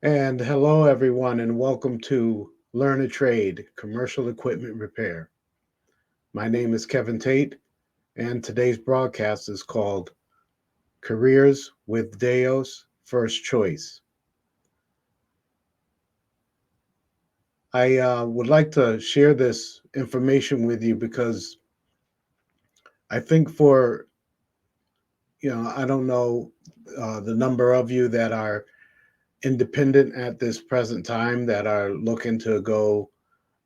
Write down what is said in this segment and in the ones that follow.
And hello, everyone, and welcome to Learn a Trade Commercial Equipment Repair. My name is Kevin Tate, and today's broadcast is called Careers with Daiohs First Choice. I would like to share this information with you because I think I don't know the number of you that are independent at this present time that are looking to go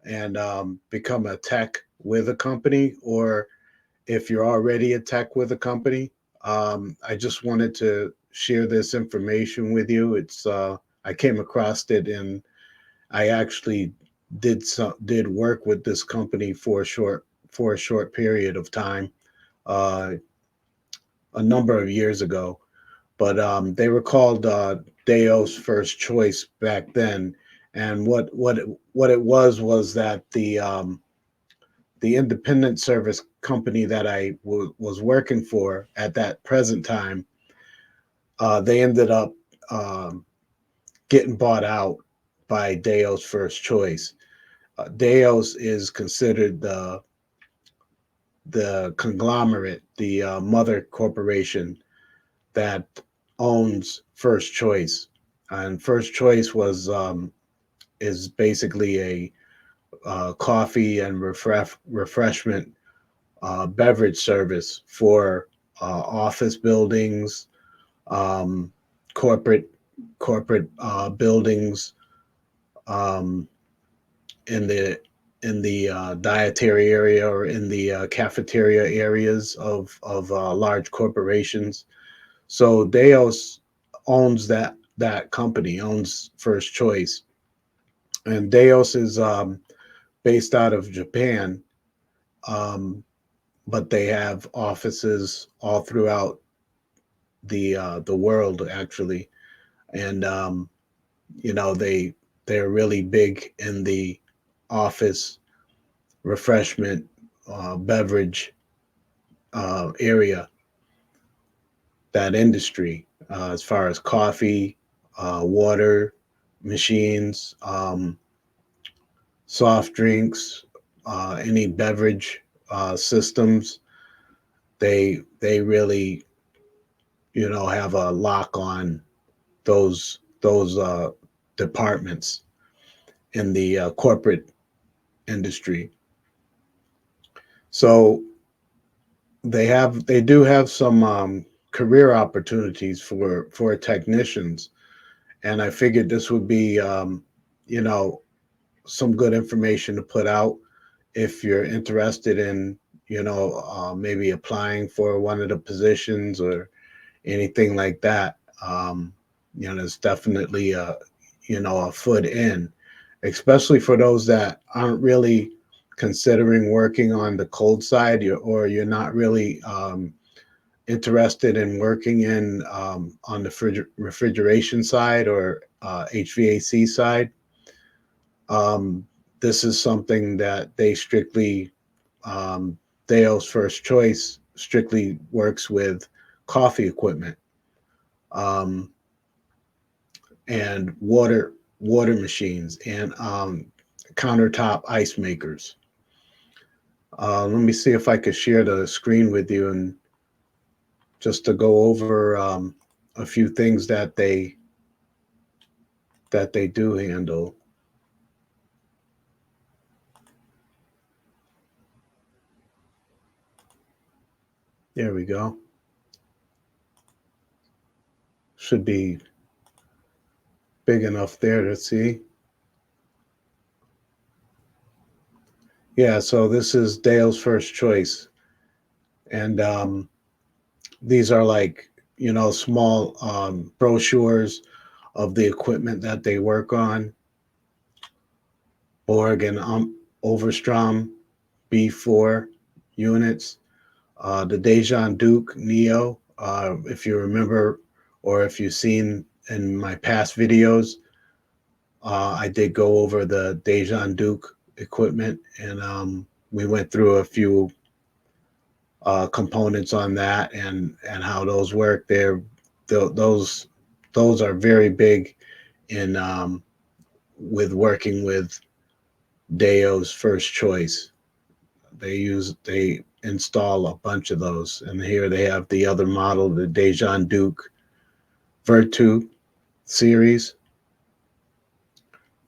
and become a tech with a company, or if you're already a tech with a company. I just wanted to share this information with you. I came across it, and I actually did work with this company for a short period of time, uh, a number of years ago. But they were called Daiohs First Choice back then, and what it was that the independent service company that was working for at that present time, they ended up um, getting bought out by Daiohs First Choice. Daiohs is considered the conglomerate, the mother corporation that owns First Choice, and First Choice was is basically a coffee and refreshment beverage service for office buildings, um, corporate buildings, um, in the dietary area or in the cafeteria areas of large corporations. So Deos owns that company, owns First Choice, and Deos is based out of Japan, um, but they have offices all throughout the world actually, and they're really big in the office refreshment beverage area, that industry, as far as coffee, water machines, soft drinks, any beverage systems. They really have a lock on those departments in the corporate industry. So they do have some career opportunities for technicians, and I figured this would be you know some good information to put out if you're interested in maybe applying for one of the positions or anything like that. There's definitely a foot in, especially for those that aren't really considering working on the cold side, or you're not really interested in working in on the refrigeration side or HVAC side. Um, this is something that um, Dale's First Choice strictly works with coffee equipment, um, and water machines, and countertop ice makers. Let me see if I could share the screen with you, and just to go over a few things that they do handle. There we go. Should be big enough there to see. Yeah, so this is Dale's First Choice, and these are like small brochures of the equipment that they work on. Borg and Overstrom B4 units, the Dejan Duke Neo. If you remember, or if you've seen in my past videos, I did go over the Dejan Duke equipment, and we went through a few components on that, and how those work. Those are very big in with working with Daiohs First Choice. They install a bunch of those, and here they have the other model, the Dejan Duke Virtu series.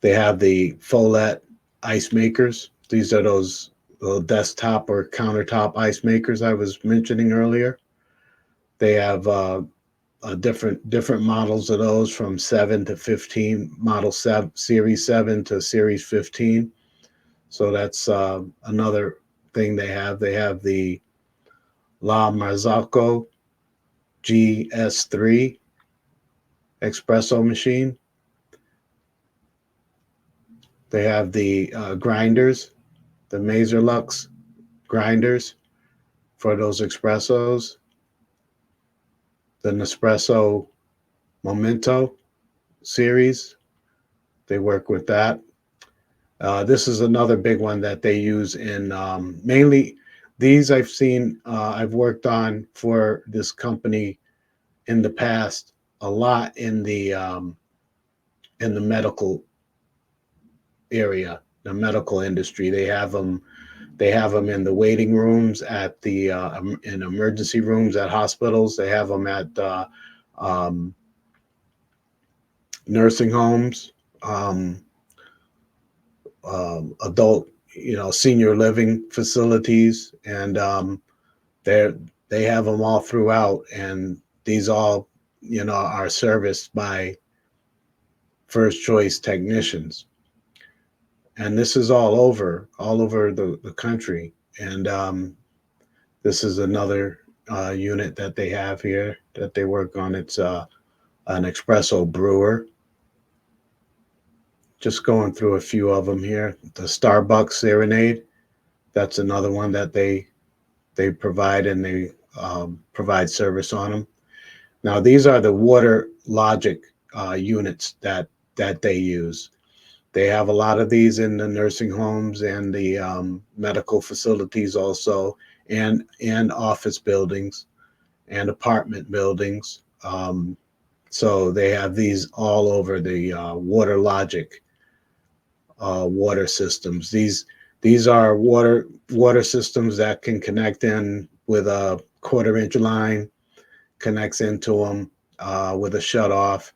They have the Follett ice makers. These are those little desktop or countertop ice makers I was mentioning earlier. They have different models of those from 7 to 15, model 7, series 7 to series 15. So that's another thing they have. They have the La Marzocco GS3 espresso machine. They have the grinders, the Maserlux grinders for those espressos. The Nespresso Momento series, they work with that. This is another big one that they use in mainly these I've seen, I've worked on for this company in the past a lot in the medical area, the medical industry. They have them in the waiting rooms at the in emergency rooms at hospitals. They have them at um, nursing homes, um, adult, senior living facilities, and they they have them all throughout. And these all, are serviced by first choice technicians. And this is all over the country. And this is another unit that they have here that they work on. It's an espresso brewer. Just going through a few of them here. The Starbucks Serenade. That's another one that they provide, and they provide service on them. Now these are the water logic units that they use. They have a lot of these in the nursing homes and the medical facilities also, and office buildings and apartment buildings. So they have these all over the water logic water systems. These are water systems that can connect in with a quarter-inch line, connects into them with a shut off.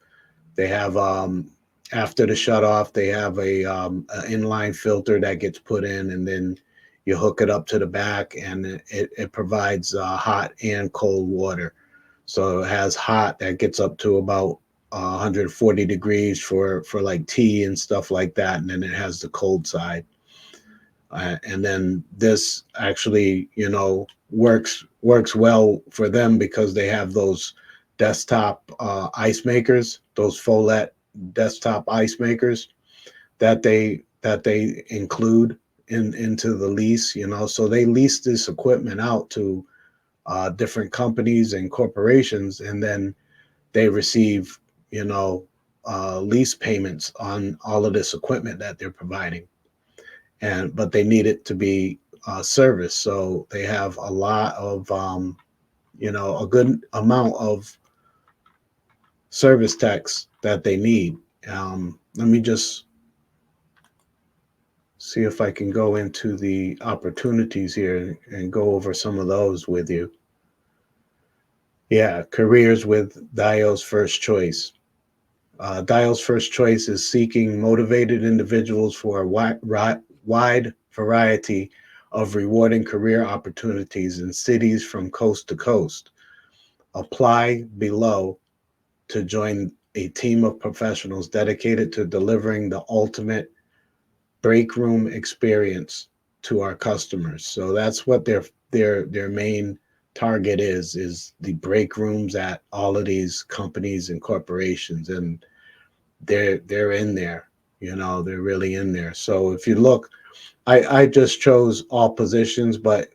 They have after the shut off, they have a inline filter that gets put in, and then you hook it up to the back, and it provides hot and cold water. So it has hot that gets up to about 140 degrees for like tea and stuff like that, and then it has the cold side. And then this actually, works well for them because they have those desktop ice makers, those Follett desktop ice makers that they include into the lease. So they lease this equipment out to different companies and corporations, and then they receive, lease payments on all of this equipment that they're providing. And but they need it to be serviced, so they have a lot of a good amount of service techs that they need. Let me just see if I can go into the opportunities here and go over some of those with you. Yeah, careers with Daiohs First Choice. Daiohs First Choice is seeking motivated individuals for a wide variety of rewarding career opportunities in cities from coast to coast. Apply below to join a team of professionals dedicated to delivering the ultimate break room experience to our customers. So that's what their main target is the break rooms at all of these companies and corporations. And they're in there, they're really in there. So if you look, I just chose all positions, but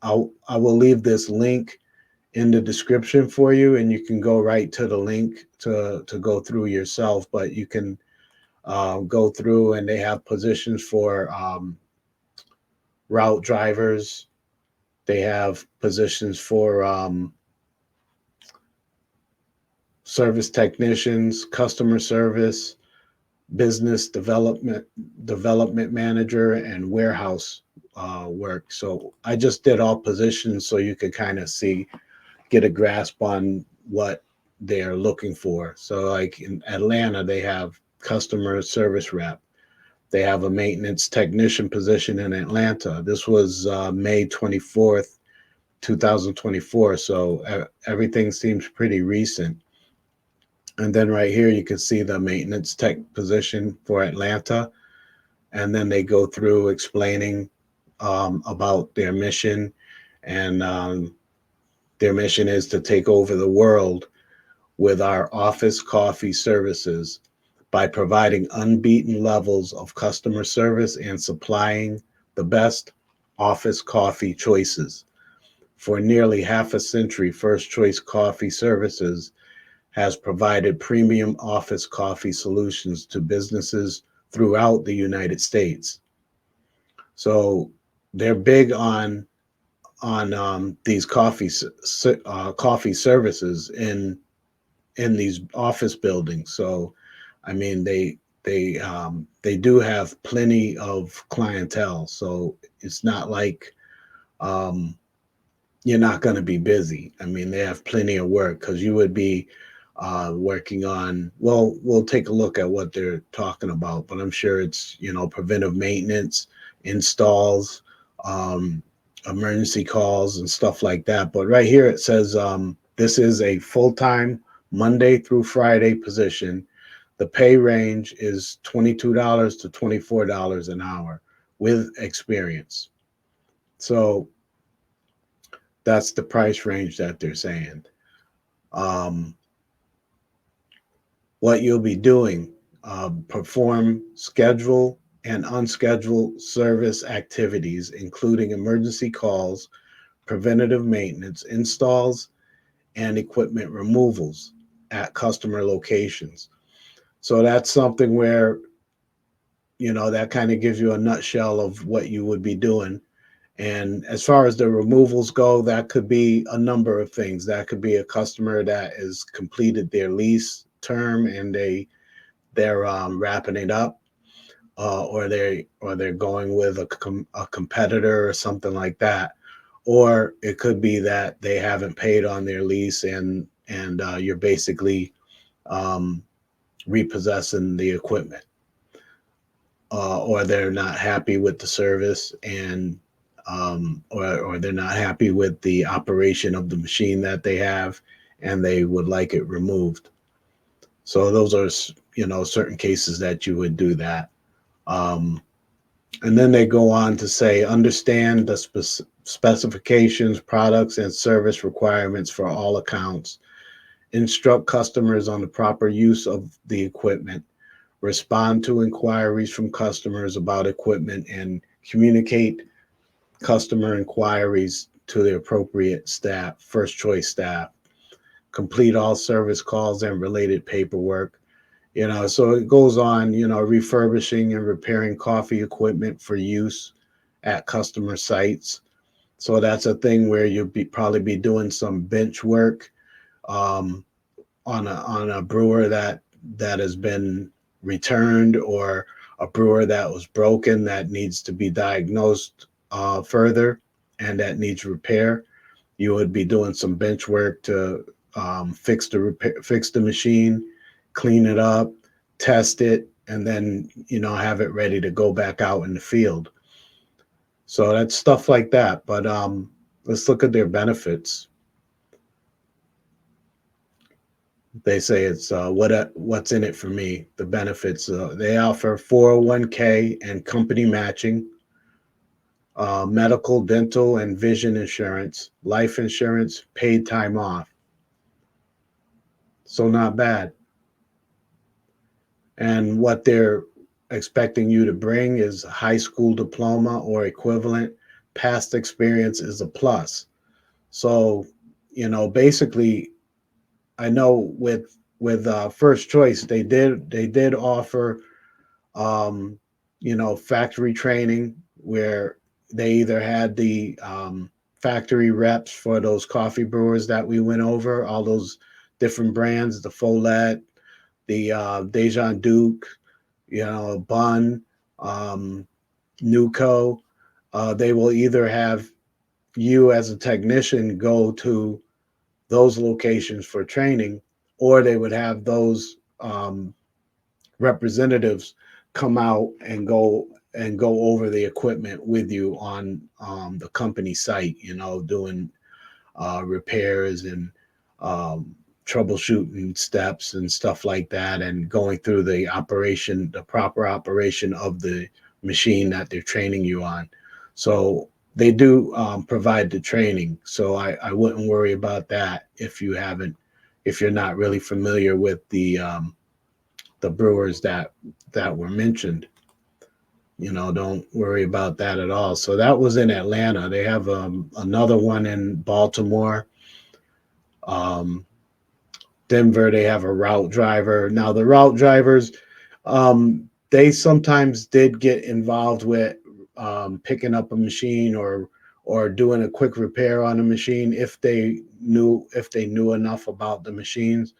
I will leave this link in the description for you, and you can go right to the link to go through yourself. But you can go through, and they have positions for route drivers. They have positions for service technicians, customer service, business development manager, and warehouse work. So I just did all positions so you could kind of see, get a grasp on what they're looking for. So like in Atlanta, they have customer service rep. They have a maintenance technician position in Atlanta. This was May 24th, 2024. So everything seems pretty recent. And then right here, you can see the maintenance tech position for Atlanta. And then they go through explaining about their mission. And their mission is to take over the world with our office coffee services by providing unbeaten levels of customer service and supplying the best office coffee choices. For nearly half a century, First Choice Coffee Services has provided premium office coffee solutions to businesses throughout the United States. So they're big on these coffee services in these office buildings. So I mean they do have plenty of clientele. So it's not like um, you're not going to be busy. I mean, they have plenty of work because you would be working on, well, we'll take a look at what they're talking about, but I'm sure it's, preventive maintenance, installs, um, emergency calls, and stuff like that. But right here it says this is a full time Monday through Friday position. The pay range is $22 to $24 an hour with experience. So that's the price range that they're saying. Um, what you'll be doing: perform scheduled and unscheduled service activities, including emergency calls, preventative maintenance, installs, and equipment removals at customer locations. So that's something where, that kind of gives you a nutshell of what you would be doing. And as far as the removals go, that could be a number of things. That could be a customer that has completed their lease term and they're wrapping it up, or they're going with a competitor or something like that. Or it could be that they haven't paid on their lease and you're basically um, repossessing the equipment, or they're not happy with the service and or they're not happy with the operation of the machine that they have and they would like it removed. So those are certain cases that you would do that. Um, and then they go on to say, understand the specifications, products, and service requirements for all accounts. Instruct customers on the proper use of the equipment. Respond to inquiries from customers about equipment and communicate customer inquiries to the appropriate staff, first choice staff. Complete all service calls and related paperwork. So it goes on, refurbishing and repairing coffee equipment for use at customer sites. So that's a thing where you'll probably be doing some bench work um, on a brewer that has been returned, or a brewer that was broken that needs to be diagnosed further and that needs repair. You would be doing some bench work to fix the machine, clean it up, test it, and then have it ready to go back out in the field. So that's stuff like that. But let's look at their benefits. They say it's what's in it for me. The benefits, they offer 401k and company matching, medical, dental, and vision insurance, life insurance, paid time off. So not bad. And what they're expecting you to bring is a high school diploma or equivalent. Past experience is a plus. So, basically, I know with First Choice, they did offer um, factory training where they either had the factory reps for those coffee brewers that we went over, all those different brands, the Follett, the Dejan Duke, Bun, um, Nuco. They will either have you as a technician go to those locations for training, or they would have those representatives come out and go over the equipment with you on the company site, doing repairs and um, troubleshooting steps and stuff like that, and going through the proper operation of the machine that they're training you on. So they do provide the training. So I wouldn't worry about that if you're not really familiar with the brewers that were mentioned. Don't worry about that at all. So that was in Atlanta. They have another one in Baltimore. Um, Denver, they have a route driver. Now, the route drivers, they sometimes did get involved with picking up a machine or doing a quick repair on a machine if they knew enough about the machines.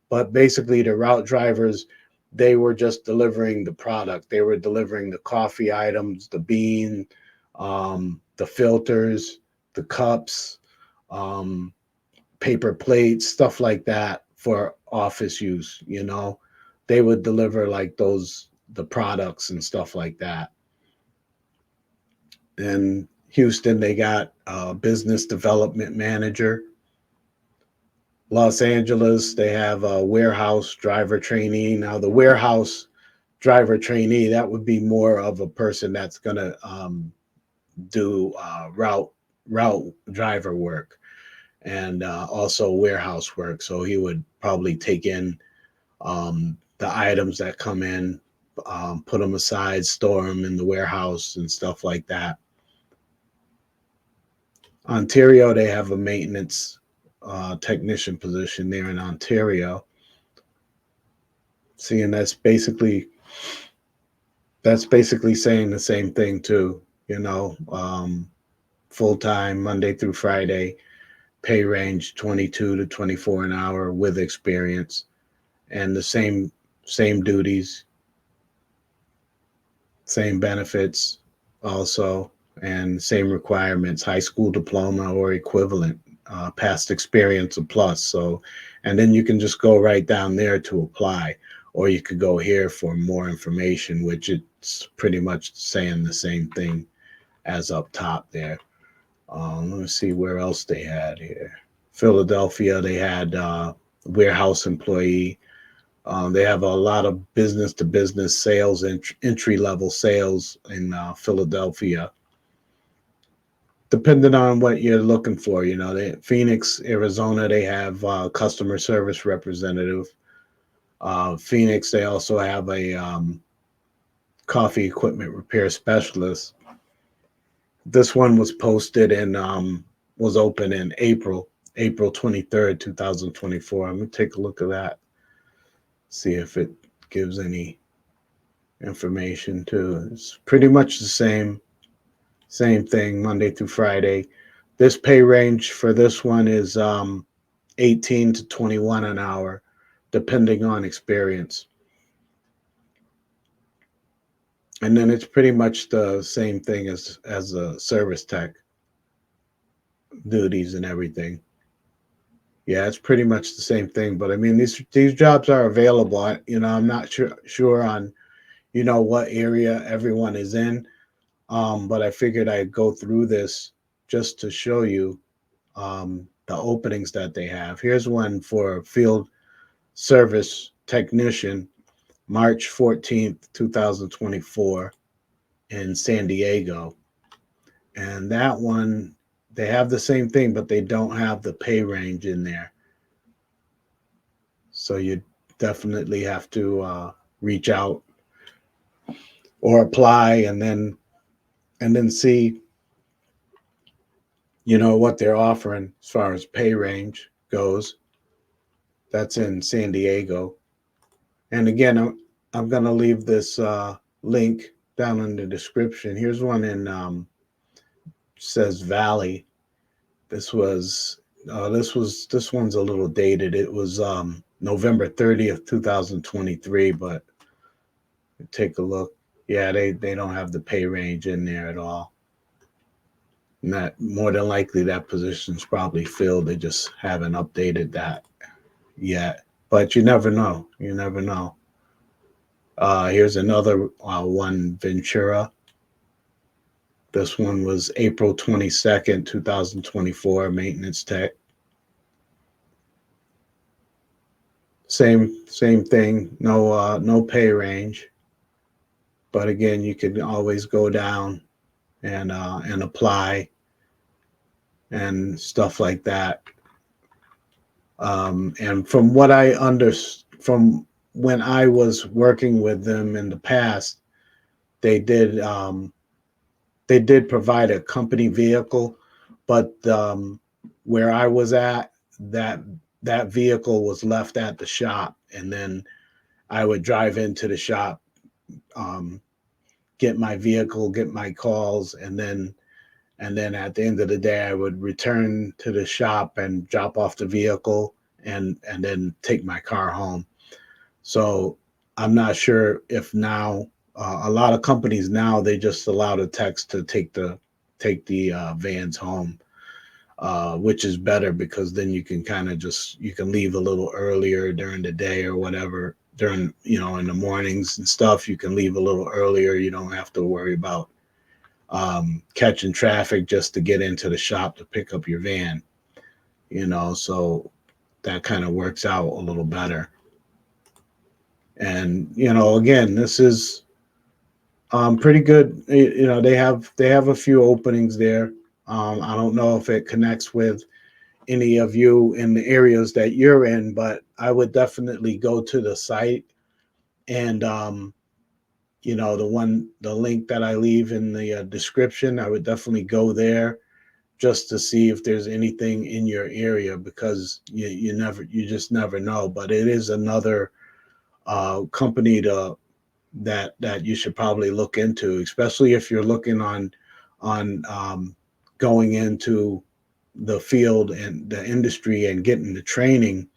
But basically, the route drivers, they were just delivering the product. They were delivering the coffee items, the bean, the filters, the cups, um, paper plates, stuff like that for office use. They would deliver like the products and stuff like that. In Houston, they got a business development manager. Los Angeles, they have a warehouse driver trainee. Now, the warehouse driver trainee, that would be more of a person that's going to do route driver work and also warehouse work. So he would probably take in the items that come in, put them aside, store them in the warehouse and stuff like that. Ontario, they have a maintenance technician position there in Ontario. See, and that's basically saying the same thing too. Full time Monday through Friday, pay range 22 to 24 an hour with experience, and the same duties, same benefits, also, and same requirements: high school diploma or equivalent, past experience a plus. So, and then you can just go right down there to apply, or you could go here for more information, which it's pretty much saying the same thing as up top there. Let me see where else they had here. Philadelphia, they had warehouse employee. They have a lot of business to business sales and entry level sales in Philadelphia, depending on what you're looking for. Phoenix, Arizona, they have customer service representative. Phoenix, they also have a coffee equipment repair specialist. This one was posted and was open in April 23rd, 2024. I'm going to take a look at that, see if it gives any information too. It's pretty much the same thing, Monday through Friday. This pay range for this one is 18 to 21 an hour, depending on experience. And then it's pretty much the same thing as a service tech duties and everything. Yeah, it's pretty much the same thing. But I mean, these jobs are available. I'm not sure on what area everyone is in. But I figured I'd go through this just to show you the openings that they have. Here's one for field service technician, March 14th, 2024, in San Diego. And that one, they have the same thing, but they don't have the pay range in there. So you definitely have to reach out or apply, and then see what they're offering as far as pay range goes. That's in San Diego. And again, I'm going to leave this link down in the description. Here's one in says Valley. This was This one's a little dated. It was November 30th, 2023, but take a look. Yeah, they don't have the pay range in there at all. And that more than likely that position's probably filled. They just haven't updated that yet. But you never know. You never know. Here's another one, Ventura. This one was April 22nd, 2024, maintenance tech. Same thing. No pay range. But again, you can always go down and apply and stuff like that. And from what I from when I was working with them in the past, they did they did provide a company vehicle, but where I was at, that that vehicle was left at the shop, and then I would drive into the shop, um, get my vehicle, get my calls, and then at the end of the day, I would return to the shop and drop off the vehicle and then take my car home. So I'm not sure if now a lot of companies now they just allow the techs to take the vans home, which is better because then you can kind of just you can leave a little earlier during the day or whatever during in the mornings and stuff. You can leave a little earlier. You don't have to worry about catching traffic just to get into the shop to pick up your van. So that kind of works out a little better. And again, this is pretty good. They have a few openings there. I don't know if it connects with any of you in the areas that you're in, but I would definitely go to the site and the link that I leave in the description. I would definitely go there just to see if there's anything in your area because you just never know. But it is another company that you should probably look into, especially if you're looking on going into the field and the industry and getting the training.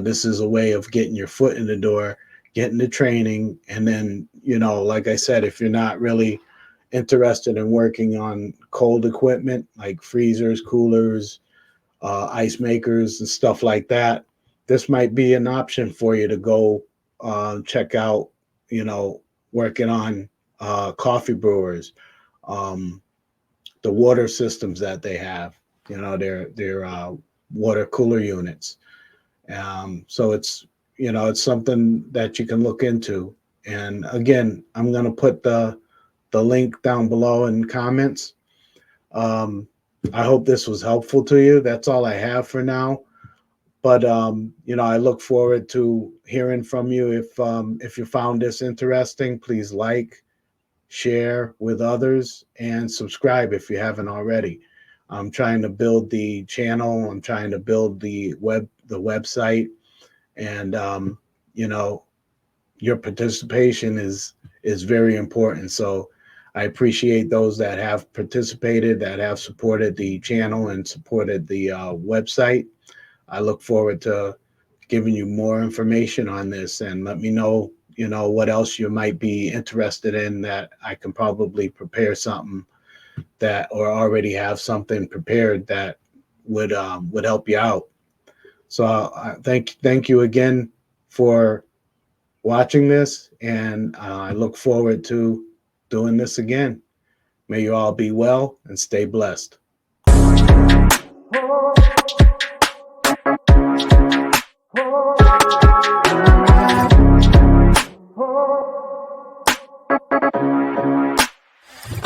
This is a way of getting your foot in the door, getting the training, and then like I said, if you're not really interested in working on cold equipment like freezers, coolers, ice makers, and stuff like that, this might be an option for you to go check out. You know, working on coffee brewers, um, the water systems that they have. Their water cooler units. So it's something that you can look into. And again, I'm going to put the link down below in comments. Um, I hope this was helpful to you. That's all I have for now. But I look forward to hearing from you. If you found this interesting, please like, share with others, and subscribe if you haven't already. I'm trying to build the channel. I'm trying to build the website, and your participation is very important. So I appreciate those that have participated, that have supported the channel and supported the website. I look forward to giving you more information on this, and let me know, what else you might be interested in that I can probably prepare something that, or already have something prepared that would help you out. So thank you again for watching this, and I look forward to doing this again. May you all be well and stay blessed.